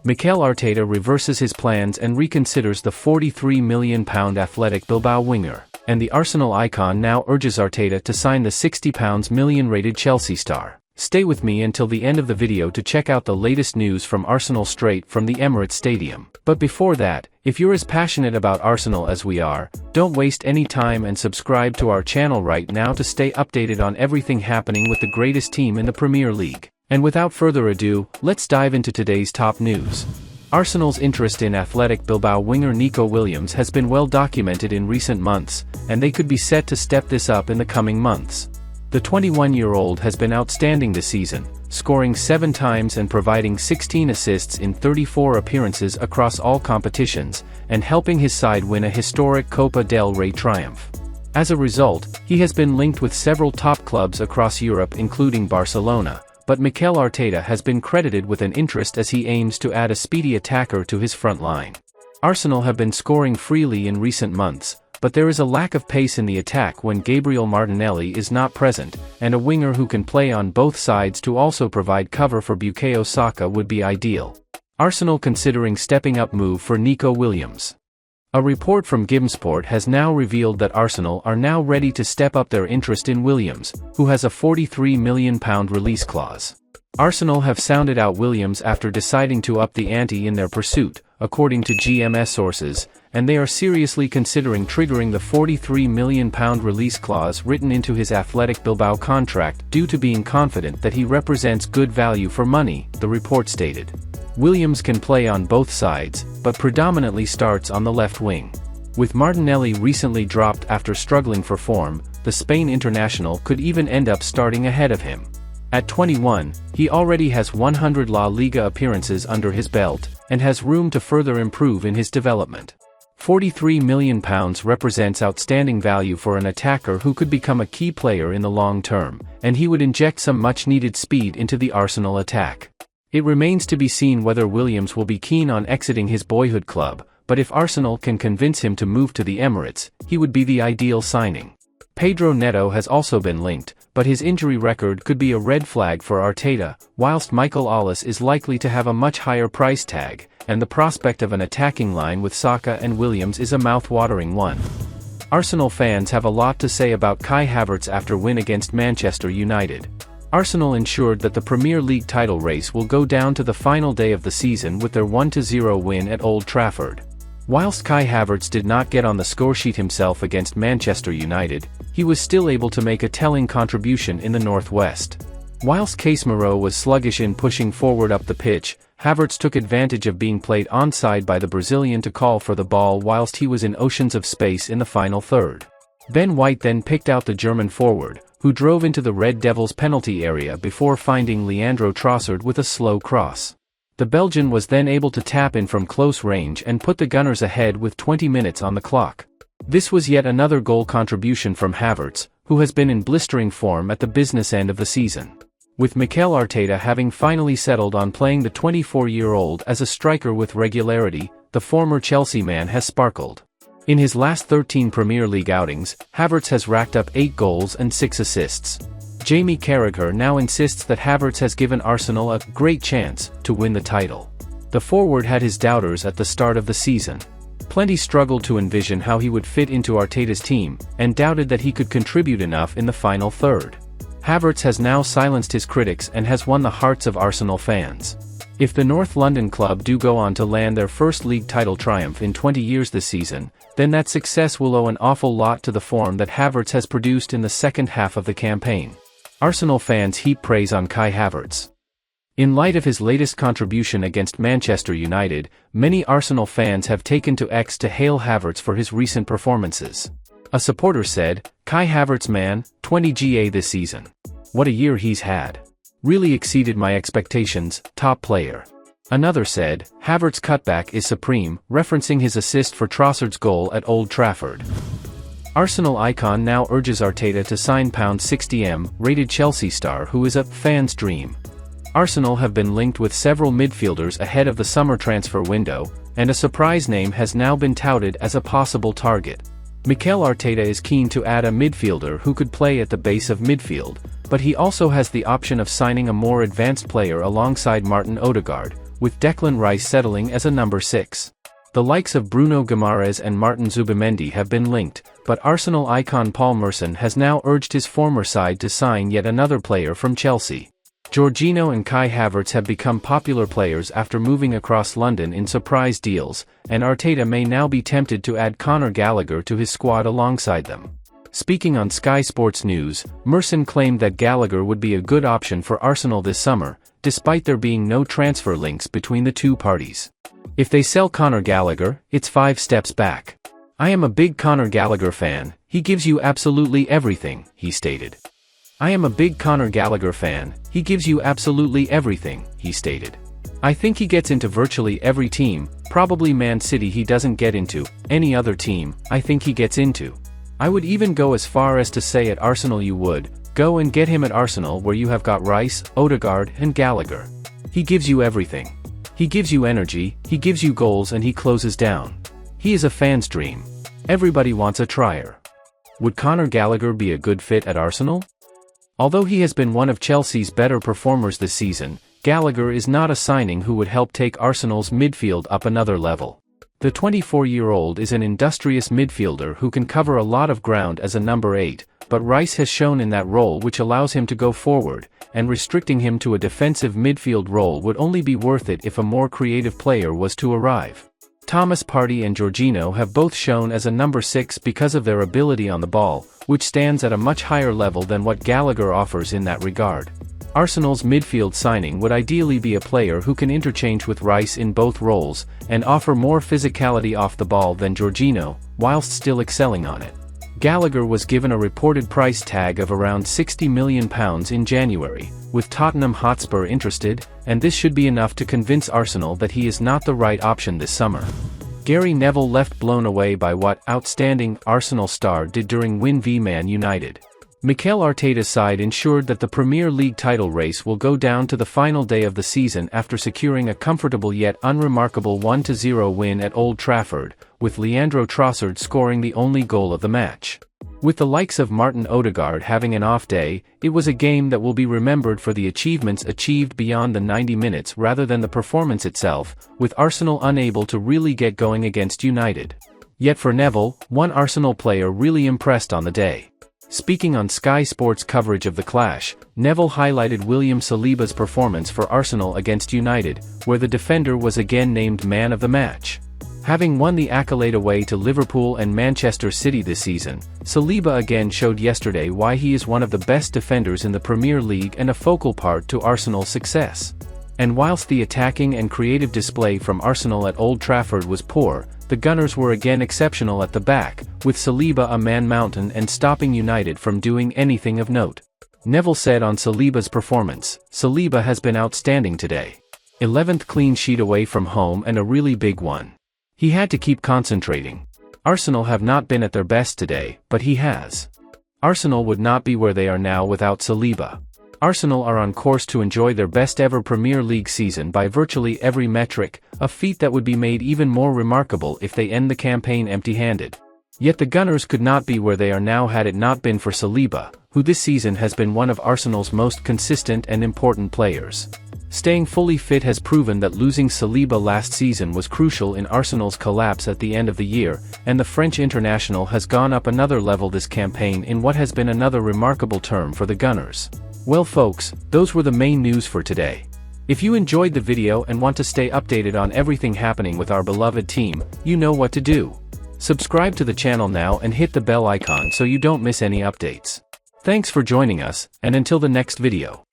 Mikel Arteta reverses his plans and reconsiders the £43 million Athletic Bilbao winger, and the Arsenal icon now urges Arteta to sign the £60 million rated Chelsea star. Stay with me until the end of the video to check out the latest news from Arsenal straight from the Emirates Stadium. But before that, if you're as passionate about Arsenal as we are, don't waste any time and subscribe to our channel right now to stay updated on everything happening with the greatest team in the Premier League. And without further ado, let's dive into today's top news. Arsenal's interest in Athletic Bilbao winger Nico Williams has been well documented in recent months, and they could be set to step this up in the coming months. The 21-year-old has been outstanding this season, scoring 7 times and providing 16 assists in 34 appearances across all competitions, and helping his side win a historic Copa del Rey triumph. As a result, he has been linked with several top clubs across Europe including Barcelona, but Mikel Arteta has been credited with an interest as he aims to add a speedy attacker to his front line. Arsenal have been scoring freely in recent months, but there is a lack of pace in the attack when Gabriel Martinelli is not present, and a winger who can play on both sides to also provide cover for Bukayo Saka would be ideal. Arsenal considering stepping up move for Nico Williams. A report from Gimsport has now revealed that Arsenal are now ready to step up their interest in Williams, who has a £43 million release clause. Arsenal have sounded out Williams after deciding to up the ante in their pursuit, according to GMS sources, and they are seriously considering triggering the £43 million release clause written into his Athletic Bilbao contract due to being confident that he represents good value for money, the report stated. Williams can play on both sides, but predominantly starts on the left wing. With Martinelli recently dropped after struggling for form, the Spain international could even end up starting ahead of him. At 21, he already has 100 La Liga appearances under his belt, and has room to further improve in his development. £43 million represents outstanding value for an attacker who could become a key player in the long term, and he would inject some much-needed speed into the Arsenal attack. It remains to be seen whether Williams will be keen on exiting his boyhood club, but if Arsenal can convince him to move to the Emirates, he would be the ideal signing. Pedro Neto has also been linked, but his injury record could be a red flag for Arteta, whilst Michael Ollis is likely to have a much higher price tag, and the prospect of an attacking line with Saka and Williams is a mouth-watering one. Arsenal fans have a lot to say about Kai Havertz after win against Manchester United. Arsenal ensured that the Premier League title race will go down to the final day of the season with their 1-0 win at Old Trafford. Whilst Kai Havertz did not get on the scoresheet himself against Manchester United, he was still able to make a telling contribution in the northwest. Whilst Casemiro was sluggish in pushing forward up the pitch, Havertz took advantage of being played onside by the Brazilian to call for the ball whilst he was in oceans of space in the final third. Ben White then picked out the German forward, who drove into the Red Devils' penalty area before finding Leandro Trossard with a slow cross. The Belgian was then able to tap in from close range and put the Gunners ahead with 20 minutes on the clock. This was yet another goal contribution from Havertz, who has been in blistering form at the business end of the season. With Mikel Arteta having finally settled on playing the 24-year-old as a striker with regularity, the former Chelsea man has sparkled. In his last 13 Premier League outings, Havertz has racked up 8 goals and 6 assists. Jamie Carragher now insists that Havertz has given Arsenal a great chance to win the title. The forward had his doubters at the start of the season. Plenty struggled to envision how he would fit into Arteta's team, and doubted that he could contribute enough in the final third. Havertz has now silenced his critics and has won the hearts of Arsenal fans. If the North London club do go on to land their first league title triumph in 20 years this season, then that success will owe an awful lot to the form that Havertz has produced in the second half of the campaign. Arsenal fans heap praise on Kai Havertz. In light of his latest contribution against Manchester United, many Arsenal fans have taken to X to hail Havertz for his recent performances. A supporter said, "Kai Havertz man, 20 GA this season. What a year he's had. Really exceeded my expectations, top player." Another said, "Havertz cutback is supreme," referencing his assist for Trossard's goal at Old Trafford. Arsenal icon now urges Arteta to sign £60M rated Chelsea star who is a fan's dream. Arsenal have been linked with several midfielders ahead of the summer transfer window, and a surprise name has now been touted as a possible target. Mikel Arteta is keen to add a midfielder who could play at the base of midfield, but he also has the option of signing a more advanced player alongside Martin Odegaard, with Declan Rice settling as a number 6. The likes of Bruno Guimaraes and Martin Zubimendi have been linked, but Arsenal icon Paul Merson has now urged his former side to sign yet another player from Chelsea. Jorginho and Kai Havertz have become popular players after moving across London in surprise deals, and Arteta may now be tempted to add Conor Gallagher to his squad alongside them. Speaking on Sky Sports News, Merson claimed that Gallagher would be a good option for Arsenal this summer, despite there being no transfer links between the two parties. If they sell Conor Gallagher, it's 5 steps back. I am a big Conor Gallagher fan, he gives you absolutely everything, he stated. I am a big Conor Gallagher fan, he gives you absolutely everything, he stated. I think he gets into virtually every team, probably Man City he doesn't get into, any other team, I think he gets into. I would even go as far as to say at Arsenal you would, go and get him at Arsenal where you have got Rice, Odegaard and Gallagher. He gives you everything. He gives you energy, he gives you goals and he closes down. He is a fan's dream. Everybody wants a trier. Would Conor Gallagher be a good fit at Arsenal? Although he has been one of Chelsea's better performers this season, Gallagher is not a signing who would help take Arsenal's midfield up another level. The 24-year-old is an industrious midfielder who can cover a lot of ground as a number 8, but Rice has shown in that role which allows him to go forward, and restricting him to a defensive midfield role would only be worth it if a more creative player was to arrive. Thomas Partey and Jorginho have both shown as a number 6 because of their ability on the ball, which stands at a much higher level than what Gallagher offers in that regard. Arsenal's midfield signing would ideally be a player who can interchange with Rice in both roles, and offer more physicality off the ball than Jorginho, whilst still excelling on it. Gallagher was given a reported price tag of around £60 million in January, with Tottenham Hotspur interested, and this should be enough to convince Arsenal that he is not the right option this summer. Gary Neville left blown away by what outstanding Arsenal star did during win v Man United. Mikel Arteta's side ensured that the Premier League title race will go down to the final day of the season after securing a comfortable yet unremarkable 1-0 win at Old Trafford, with Leandro Trossard scoring the only goal of the match. With the likes of Martin Odegaard having an off day, it was a game that will be remembered for the achievements achieved beyond the 90 minutes rather than the performance itself, with Arsenal unable to really get going against United. Yet for Neville, one Arsenal player really impressed on the day. Speaking on Sky Sports coverage of the clash, Neville highlighted William Saliba's performance for Arsenal against United, where the defender was again named man of the match. Having won the accolade away to Liverpool and Manchester City this season, Saliba again showed yesterday why he is one of the best defenders in the Premier League and a focal part to Arsenal's success. And whilst the attacking and creative display from Arsenal at Old Trafford was poor, the Gunners were again exceptional at the back, with Saliba a man mountain and stopping United from doing anything of note. Neville said on Saliba's performance, "Saliba has been outstanding today. 11th clean sheet away from home and a really big one. He had to keep concentrating. Arsenal have not been at their best today, but he has. Arsenal would not be where they are now without Saliba. Arsenal are on course to enjoy their best ever Premier League season by virtually every metric, a feat that would be made even more remarkable if they end the campaign empty-handed. Yet the Gunners could not be where they are now had it not been for Saliba, who this season has been one of Arsenal's most consistent and important players. Staying fully fit has proven that losing Saliba last season was crucial in Arsenal's collapse at the end of the year, and the French international has gone up another level this campaign in what has been another remarkable term for the Gunners. Well folks, those were the main news for today. If you enjoyed the video and want to stay updated on everything happening with our beloved team, you know what to do. Subscribe to the channel now and hit the bell icon so you don't miss any updates. Thanks for joining us, and until the next video.